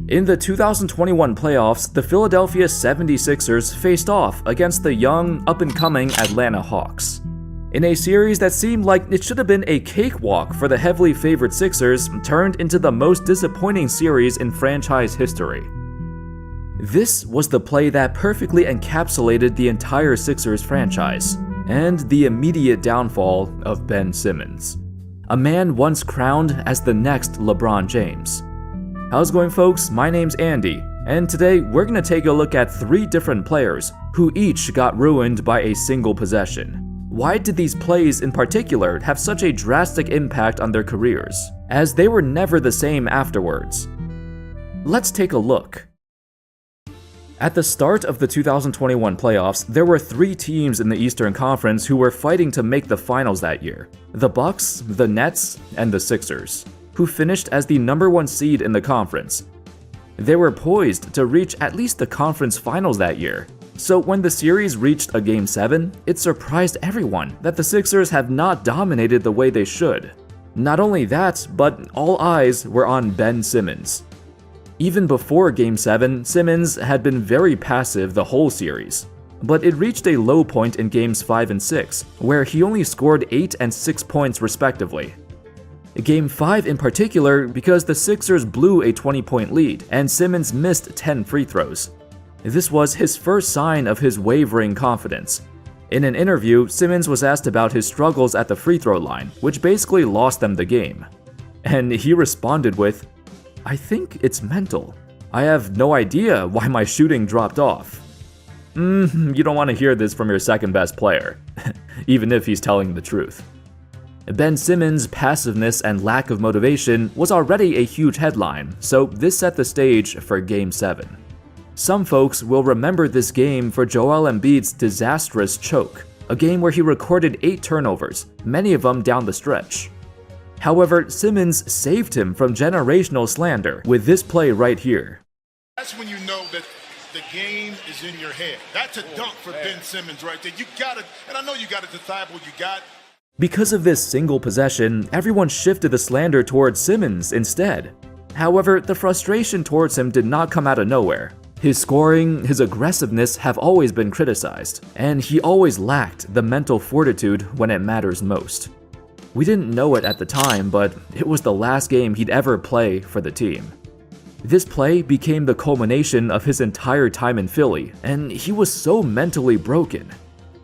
In the 2021 playoffs, the Philadelphia 76ers faced off against the young, up-and-coming Atlanta Hawks. In a series that seemed like it should have been a cakewalk for the heavily favored Sixers, turned into the most disappointing series in franchise history. This was the play that perfectly encapsulated the entire Sixers franchise, and the immediate downfall of Ben Simmons, a man once crowned as the next LeBron James. How's it going, folks? My name's Andy, and today we're going to take a look at 3 different players who each got ruined by a single possession. Why did these plays in particular have such a drastic impact on their careers, as they were never the same afterwards? Let's take a look. At the start of the 2021 playoffs, there were 3 teams in the Eastern Conference who were fighting to make the finals that year: the Bucks, the Nets, and the Sixers, who finished as the number 1 seed in the conference. They were poised to reach at least the conference finals that year, so when the series reached a Game 7, it surprised everyone that the Sixers have not dominated the way they should. Not only that, but all eyes were on Ben Simmons. Even before Game 7, Simmons had been very passive the whole series, but it reached a low point in Games 5 and 6, where he only scored 8 and 6 points respectively. Game 5 in particular because the Sixers blew a 20-point lead and Simmons missed 10 free throws. This was his first sign of his wavering confidence. In an interview, Simmons was asked about his struggles at the free throw line, which basically lost them the game. And he responded with, "I think it's mental. I have no idea why my shooting dropped off." You don't want to hear this from your second best player, even if he's telling the truth. Ben Simmons' passiveness and lack of motivation was already a huge headline, so this set the stage for Game 7. Some folks will remember this game for Joel Embiid's disastrous choke, a game where he recorded 8 turnovers, many of them down the stretch. However, Simmons saved him from generational slander with this play right here. That's when you know that the game is in your head. That's a dunk for Ben Simmons right there. You got it, and I know you got it, Thibault, you got. Because of this single possession, everyone shifted the slander towards Simmons instead. However, the frustration towards him did not come out of nowhere. His scoring, his aggressiveness have always been criticized, and he always lacked the mental fortitude when it matters most. We didn't know it at the time, but it was the last game he'd ever play for the team. This play became the culmination of his entire time in Philly, and he was so mentally broken.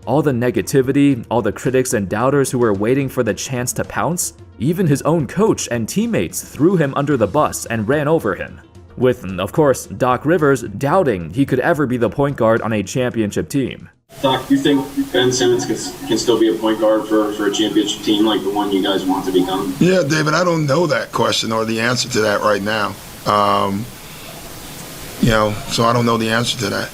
All the negativity, all the critics and doubters who were waiting for the chance to pounce, even his own coach and teammates threw him under the bus and ran over him. With, of course, Doc Rivers doubting he could ever be the point guard on a championship team. Doc, do you think Ben Simmons can still be a point guard for a championship team like the one you guys want to become? Yeah, David, I don't know that question or the answer to that right now. So I don't know the answer to that.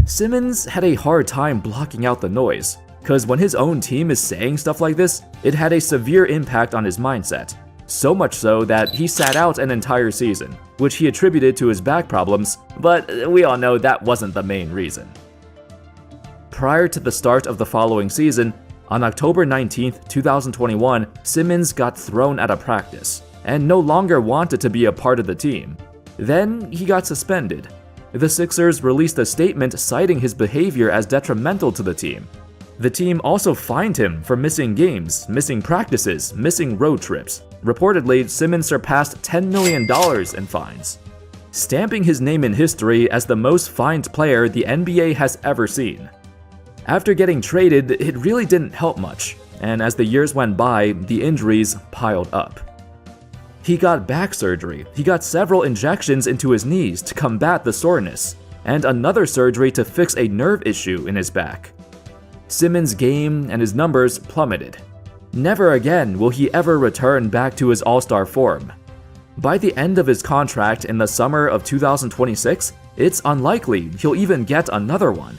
Simmons had a hard time blocking out the noise, because when his own team is saying stuff like this, it had a severe impact on his mindset. So much so that he sat out an entire season, which he attributed to his back problems, but we all know that wasn't the main reason. Prior to the start of the following season, on October 19, 2021, Simmons got thrown out of practice and no longer wanted to be a part of the team. Then he got suspended. The Sixers released a statement citing his behavior as detrimental to the team. The team also fined him for missing games, missing practices, missing road trips. Reportedly, Simmons surpassed $10 million in fines, stamping his name in history as the most fined player the NBA has ever seen. After getting traded, it really didn't help much, and as the years went by, the injuries piled up. He got back surgery, he got several injections into his knees to combat the soreness, and another surgery to fix a nerve issue in his back. Simmons' game and his numbers plummeted. Never again will he ever return back to his all-star form. By the end of his contract in the summer of 2026, it's unlikely he'll even get another one.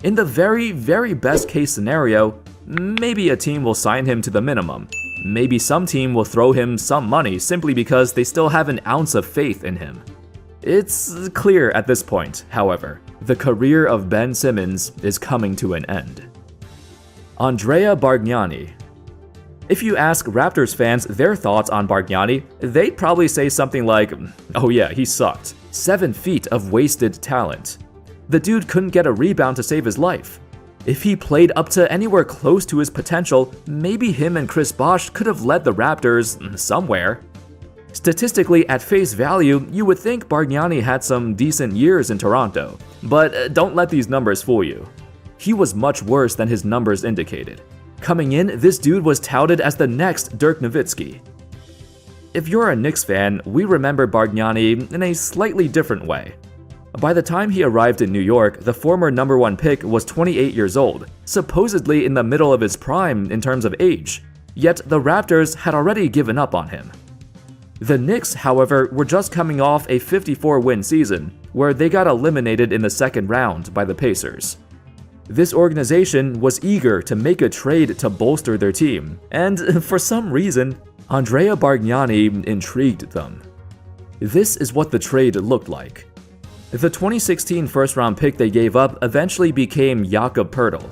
In the very, very best case scenario, maybe a team will sign him to the minimum. Maybe some team will throw him some money simply because they still have an ounce of faith in him. It's clear at this point, however, the career of Ben Simmons is coming to an end. Andrea Bargnani. If you ask Raptors fans their thoughts on Bargnani, they'd probably say something like, "Oh yeah, he sucked. 7 feet of wasted talent. The dude couldn't get a rebound to save his life. If he played up to anywhere close to his potential, maybe him and Chris Bosh could have led the Raptors somewhere." Statistically, at face value, you would think Bargnani had some decent years in Toronto, but don't let these numbers fool you. He was much worse than his numbers indicated. Coming in, this dude was touted as the next Dirk Nowitzki. If you're a Knicks fan, we remember Bargnani in a slightly different way. By the time he arrived in New York, the former number 1 pick was 28 years old, supposedly in the middle of his prime in terms of age, yet the Raptors had already given up on him. The Knicks, however, were just coming off a 54-win season, where they got eliminated in the second round by the Pacers. This organization was eager to make a trade to bolster their team, and for some reason, Andrea Bargnani intrigued them. This is what the trade looked like. The 2016 first-round pick they gave up eventually became Jakob Poeltl.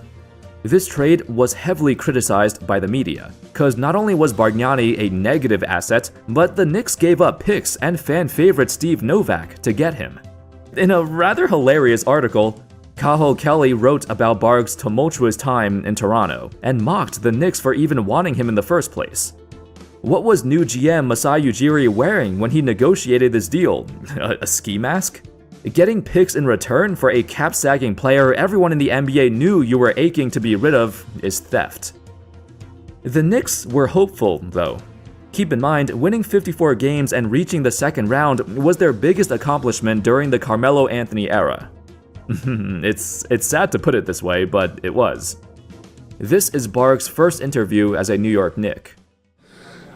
This trade was heavily criticized by the media, because not only was Bargnani a negative asset, but the Knicks gave up picks and fan favorite Steve Novak to get him. In a rather hilarious article, Cathal Kelly wrote about Barg's tumultuous time in Toronto and mocked the Knicks for even wanting him in the first place. What was new GM Masai Ujiri wearing when he negotiated this deal? A ski mask? Getting picks in return for a cap-sagging player everyone in the NBA knew you were aching to be rid of is theft. The Knicks were hopeful, though. Keep in mind, winning 54 games and reaching the second round was their biggest accomplishment during the Carmelo Anthony era. It's sad to put it this way, but it was. This is Barg's first interview as a New York Knick.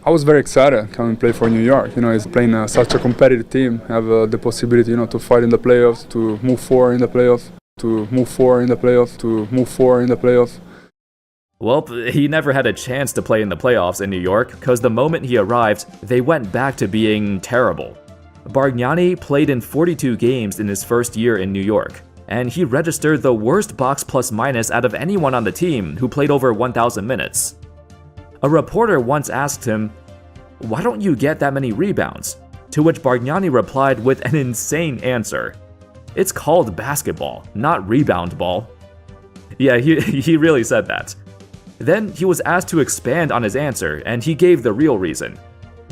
I was very excited coming play for New York. It's playing such a competitive team. Have the possibility, to fight in the playoffs, to move forward in the playoffs, Well, he never had a chance to play in the playoffs in New York because the moment he arrived, they went back to being terrible. Bargnani played in 42 games in his first year in New York, and he registered the worst box plus minus out of anyone on the team who played over 1,000 minutes. A reporter once asked him, "Why don't you get that many rebounds?" To which Bargnani replied with an insane answer. "It's called basketball, not rebound ball." Yeah, he really said that. Then he was asked to expand on his answer, and he gave the real reason.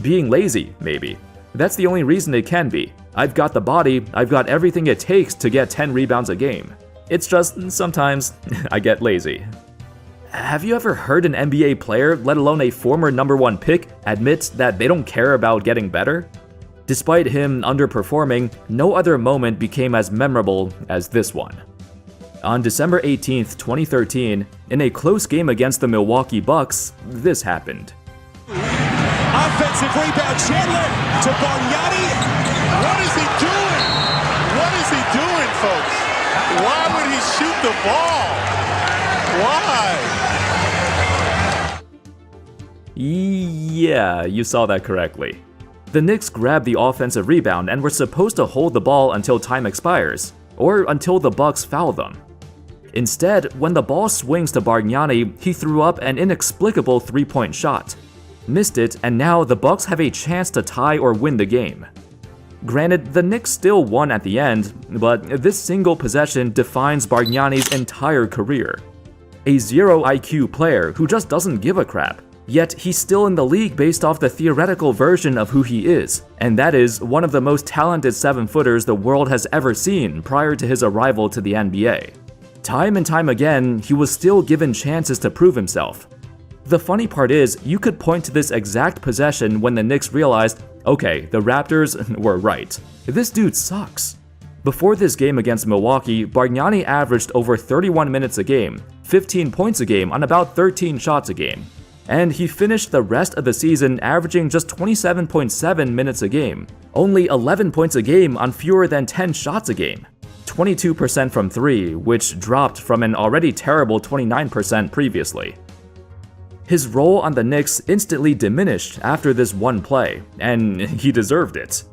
Being lazy, maybe. That's the only reason it can be. I've got the body, I've got everything it takes to get 10 rebounds a game. It's just, sometimes, I get lazy. Have you ever heard an NBA player, let alone a former number 1 pick, admit that they don't care about getting better? Despite him underperforming, no other moment became as memorable as this one. On December 18th, 2013, in a close game against the Milwaukee Bucks, this happened. Offensive rebound, Chandler to Bargnani. What is he doing? What is he doing, folks? Why would he shoot the ball? Why? Yeah, you saw that correctly. The Knicks grabbed the offensive rebound and were supposed to hold the ball until time expires, or until the Bucks foul them. Instead, when the ball swings to Bargnani, he threw up an inexplicable three-point shot. Missed it, and now the Bucks have a chance to tie or win the game. Granted, the Knicks still won at the end, but this single possession defines Bargnani's entire career. A 0 IQ player who just doesn't give a crap, yet he's still in the league based off the theoretical version of who he is, and that is one of the most talented 7-footers the world has ever seen prior to his arrival to the NBA. Time and time again, he was still given chances to prove himself. The funny part is, you could point to this exact possession when the Knicks realized, okay, the Raptors were right. This dude sucks. Before this game against Milwaukee, Bargnani averaged over 31 minutes a game, 15 points a game on about 13 shots a game. And he finished the rest of the season averaging just 27.7 minutes a game, only 11 points a game on fewer than 10 shots a game. 22% from 3, which dropped from an already terrible 29% previously. His role on the Knicks instantly diminished after this one play, and he deserved it.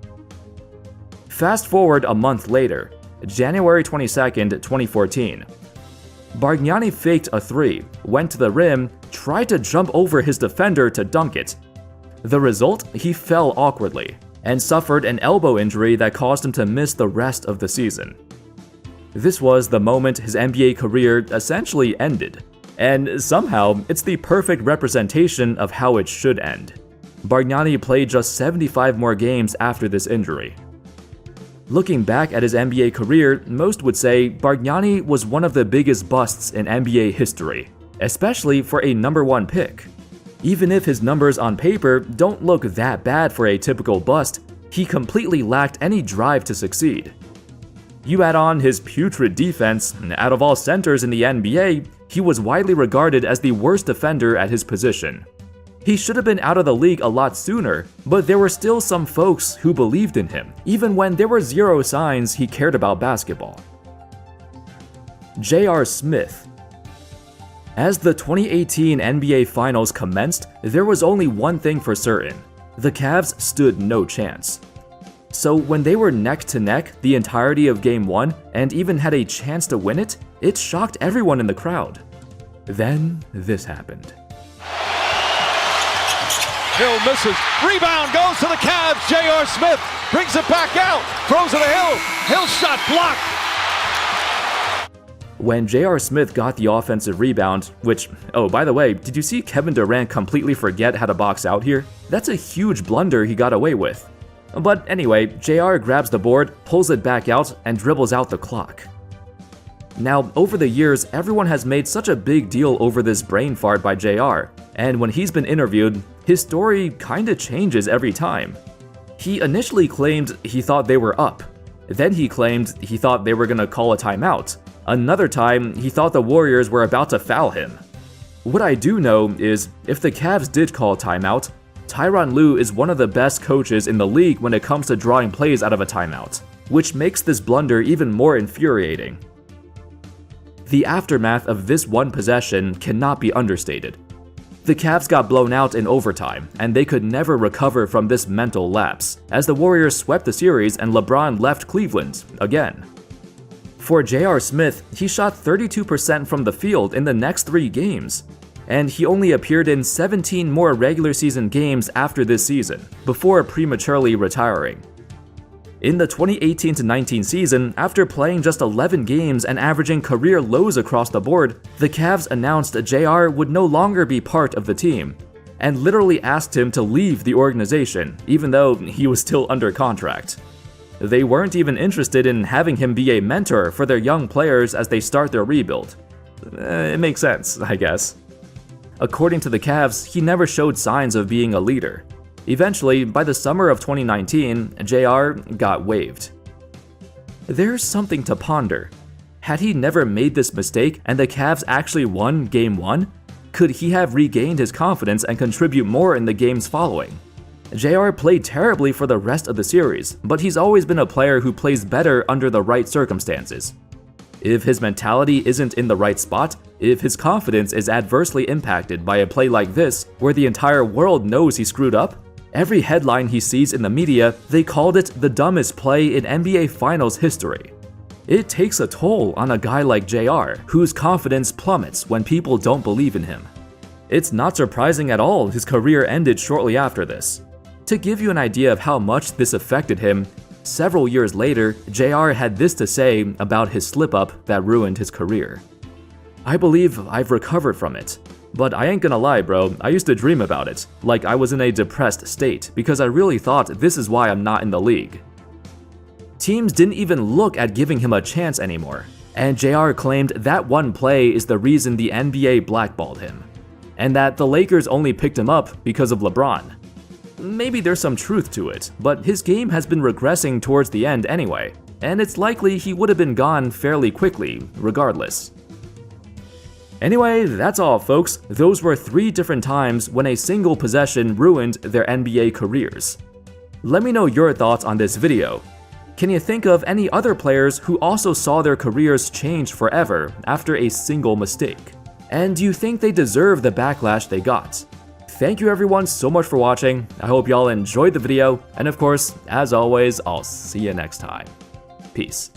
Fast forward a month later, January 22nd, 2014. Bargnani faked a three, went to the rim, tried to jump over his defender to dunk it. The result? He fell awkwardly and suffered an elbow injury that caused him to miss the rest of the season. This was the moment his NBA career essentially ended, and somehow it's the perfect representation of how it should end. Bargnani played just 75 more games after this injury. Looking back at his NBA career, most would say Bargnani was one of the biggest busts in NBA history, especially for a #1 pick. Even if his numbers on paper don't look that bad for a typical bust, he completely lacked any drive to succeed. You add on his putrid defense, and out of all centers in the NBA, he was widely regarded as the worst defender at his position. He should have been out of the league a lot sooner, but there were still some folks who believed in him, even when there were zero signs he cared about basketball. J.R. Smith. As the 2018 NBA Finals commenced, there was only one thing for certain: the Cavs stood no chance. So when they were neck to neck the entirety of Game 1 and even had a chance to win it, it shocked everyone in the crowd. Then this happened. Hill misses. Rebound goes to the Cavs. J.R. Smith brings it back out. Throws it to Hill. Hill shot blocked. When J.R. Smith got the offensive rebound, which, oh, by the way, did you see Kevin Durant completely forget how to box out here? That's a huge blunder he got away with. But anyway, JR grabs the board, pulls it back out, and dribbles out the clock. Now, over the years, everyone has made such a big deal over this brain fart by JR, and when he's been interviewed, his story kinda changes every time. He initially claimed he thought they were up. Then he claimed he thought they were gonna call a timeout. Another time, he thought the Warriors were about to foul him. What I do know is, if the Cavs did call a timeout, Tyronn Lue is one of the best coaches in the league when it comes to drawing plays out of a timeout, which makes this blunder even more infuriating. The aftermath of this one possession cannot be understated. The Cavs got blown out in overtime, and they could never recover from this mental lapse, as the Warriors swept the series and LeBron left Cleveland again. For J.R. Smith, he shot 32% from the field in the next 3 games, and he only appeared in 17 more regular season games after this season, before prematurely retiring. In the 2018-19 season, after playing just 11 games and averaging career lows across the board, the Cavs announced JR would no longer be part of the team, and literally asked him to leave the organization, even though he was still under contract. They weren't even interested in having him be a mentor for their young players as they start their rebuild. It makes sense, I guess. According to the Cavs, he never showed signs of being a leader. Eventually, by the summer of 2019, JR got waived. There's something to ponder. Had he never made this mistake and the Cavs actually won Game 1, could he have regained his confidence and contribute more in the games following? JR played terribly for the rest of the series, but he's always been a player who plays better under the right circumstances. If his mentality isn't in the right spot, if his confidence is adversely impacted by a play like this, where the entire world knows he screwed up, every headline he sees in the media, they called it the dumbest play in NBA Finals history. It takes a toll on a guy like JR, whose confidence plummets when people don't believe in him. It's not surprising at all his career ended shortly after this. To give you an idea of how much this affected him, several years later, JR had this to say about his slip-up that ruined his career. "I believe I've recovered from it. But I ain't gonna lie, bro, I used to dream about it, like I was in a depressed state, because I really thought this is why I'm not in the league." Teams didn't even look at giving him a chance anymore, and JR claimed that one play is the reason the NBA blackballed him, and that the Lakers only picked him up because of LeBron. Maybe there's some truth to it, but his game has been regressing towards the end anyway, and it's likely he would have been gone fairly quickly, regardless. Anyway, that's all folks. Those were 3 different times when a single possession ruined their NBA careers. Let me know your thoughts on this video. Can you think of any other players who also saw their careers change forever after a single mistake? And do you think they deserve the backlash they got? Thank you everyone so much for watching. I hope y'all enjoyed the video, and of course, as always, I'll see you next time. Peace.